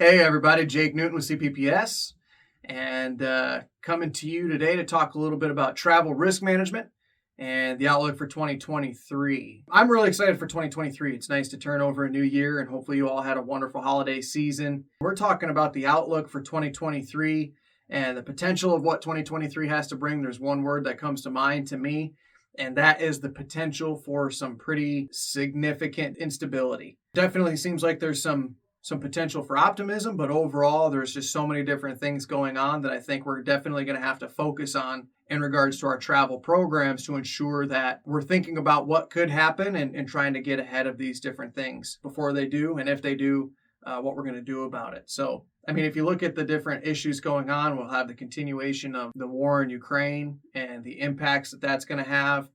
Hey everybody, Jake Newton with CPPS, and coming to you today to talk a little bit about travel risk management and the outlook for 2023. I'm really excited for 2023. It's nice to turn over a new year, and hopefully you all had a wonderful holiday season. We're talking about the outlook for 2023 and the potential of what 2023 has to bring. There's one word that comes to mind to me, and that is the potential for some pretty significant instability. Definitely seems like there's some potential for optimism, but overall, there's just so many different things going on that I think we're definitely going to have to focus on in regards to our travel programs to ensure that we're thinking about what could happen and trying to get ahead of these different things before they do. And if they do, what we're going to do about it. So, I mean, if you look at the different issues going on, we'll have the continuation of the war in Ukraine and the impacts that that's going to have.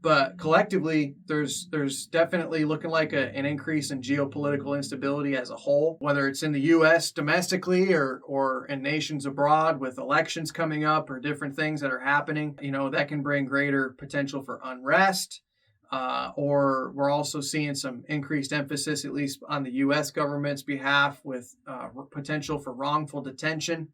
But collectively, there's definitely looking like an increase in geopolitical instability as a whole, whether it's in the U.S. domestically or in nations abroad with elections coming up or different things that are happening. You know, that can bring greater potential for unrest. Or we're also seeing some increased emphasis, at least on the U.S. government's behalf, with potential for wrongful detention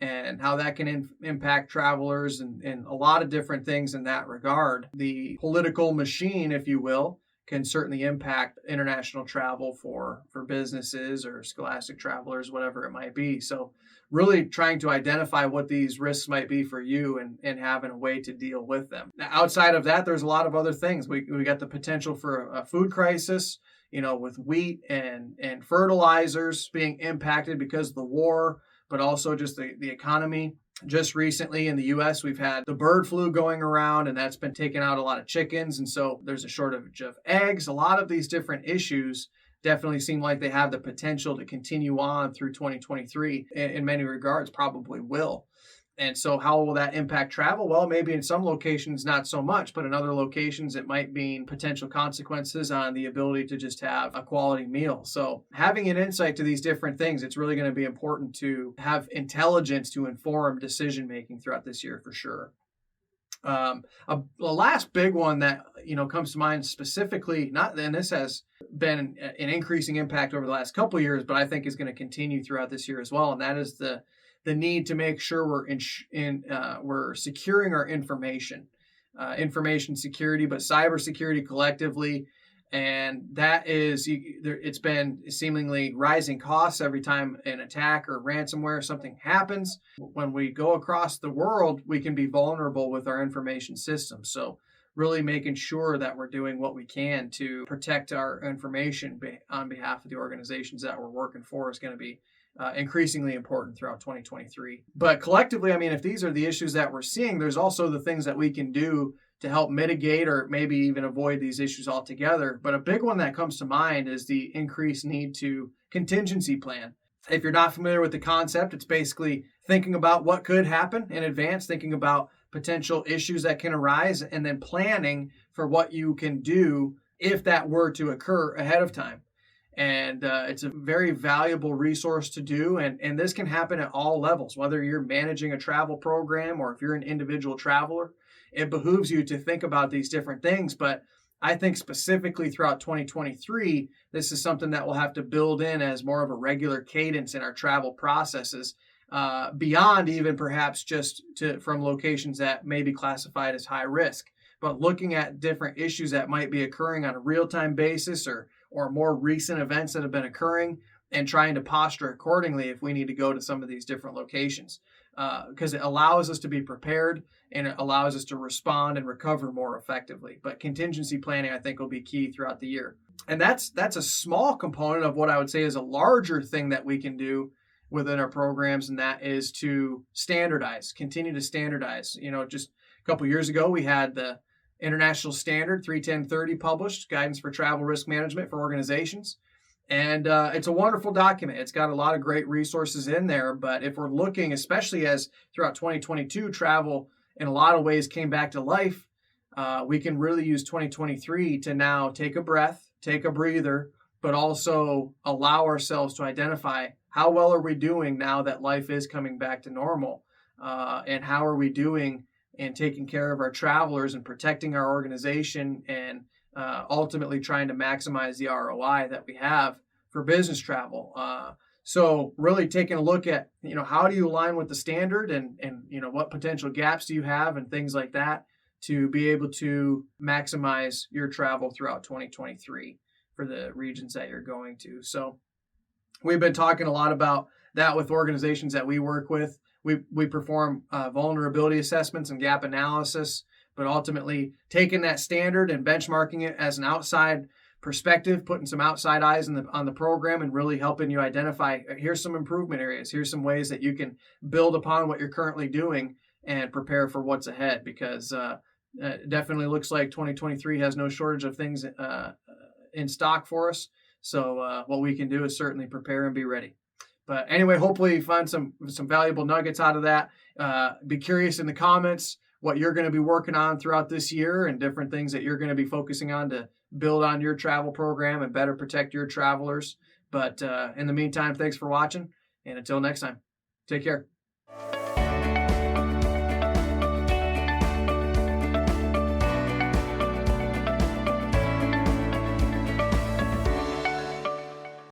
and how that can impact travelers and a lot of different things in that regard. The political machine, if you will, can certainly impact international travel for businesses or scholastic travelers, whatever it might be. So really trying to identify what these risks might be for you and having a way to deal with them. Now, outside of that, there's a lot of other things. We got the potential for a food crisis, you know, with wheat and fertilizers being impacted because of the war, but also just the economy. Just recently in the U.S., we've had the bird flu going around, and that's been taking out a lot of chickens. And so there's a shortage of eggs. A lot of these different issues definitely seem like they have the potential to continue on through 2023. In many regards, probably will. And so how will that impact travel? Well, maybe in some locations, not so much, but in other locations, it might mean potential consequences on the ability to just have a quality meal. So having an insight to these different things, it's really going to be important to have intelligence to inform decision-making throughout this year for sure. The last big one that, you know, comes to mind specifically, and this has been an increasing impact over the last couple of years, but I think is going to continue throughout this year as well. And that is the need to make sure we're securing our information security, but cybersecurity collectively. And that is, it's been seemingly rising costs every time an attack or ransomware, something happens. When we go across the world, we can be vulnerable with our information systems. So really making sure that we're doing what we can to protect our information on behalf of the organizations that we're working for is going to be increasingly important throughout 2023. But collectively, I mean, if these are the issues that we're seeing, there's also the things that we can do to help mitigate or maybe even avoid these issues altogether. But a big one that comes to mind is the increased need to contingency plan. If you're not familiar with the concept, it's basically thinking about what could happen in advance, thinking about potential issues that can arise, and then planning for what you can do if that were to occur ahead of time. And it's a very valuable resource to do. And this can happen at all levels, whether you're managing a travel program or if you're an individual traveler. It behooves you to think about these different things. But I think specifically throughout 2023, this is something that we'll have to build in as more of a regular cadence in our travel processes, beyond even perhaps just from locations that may be classified as high risk. But looking at different issues that might be occurring on a real-time basis or more recent events that have been occurring and trying to posture accordingly if we need to go to some of these different locations, because it allows us to be prepared and it allows us to respond and recover more effectively. But contingency planning, I think, will be key throughout the year. And that's a small component of what I would say is a larger thing that we can do within our programs, and that is to continue to standardize. You know, just a couple of years ago, we had the International Standard 31030 published, Guidance for Travel Risk Management for Organizations. And it's a wonderful document. It's got a lot of great resources in there. But if we're looking, especially as throughout 2022, travel in a lot of ways came back to life, we can really use 2023 to now take a breath, take a breather, but also allow ourselves to identify how well are we doing now that life is coming back to normal, and how are we doing in taking care of our travelers and protecting our organization and ultimately trying to maximize the ROI that we have for business travel. So really taking a look at, how do you align with the standard, and what potential gaps do you have and things like that to be able to maximize your travel throughout 2023 for the regions that you're going to. So we've been talking a lot about that with organizations that we work with. We perform vulnerability assessments and gap analysis, but ultimately taking that standard and benchmarking it as an outside perspective, putting some outside eyes on the program, and really helping you identify, here's some improvement areas, here's some ways that you can build upon what you're currently doing and prepare for what's ahead, because it definitely looks like 2023 has no shortage of things in stock for us. So what we can do is certainly prepare and be ready. But anyway, hopefully you find some valuable nuggets out of that. Be curious in the comments what you're going to be working on throughout this year and different things that you're going to be focusing on to build on your travel program and better protect your travelers. But in the meantime, thanks for watching. And until next time, take care.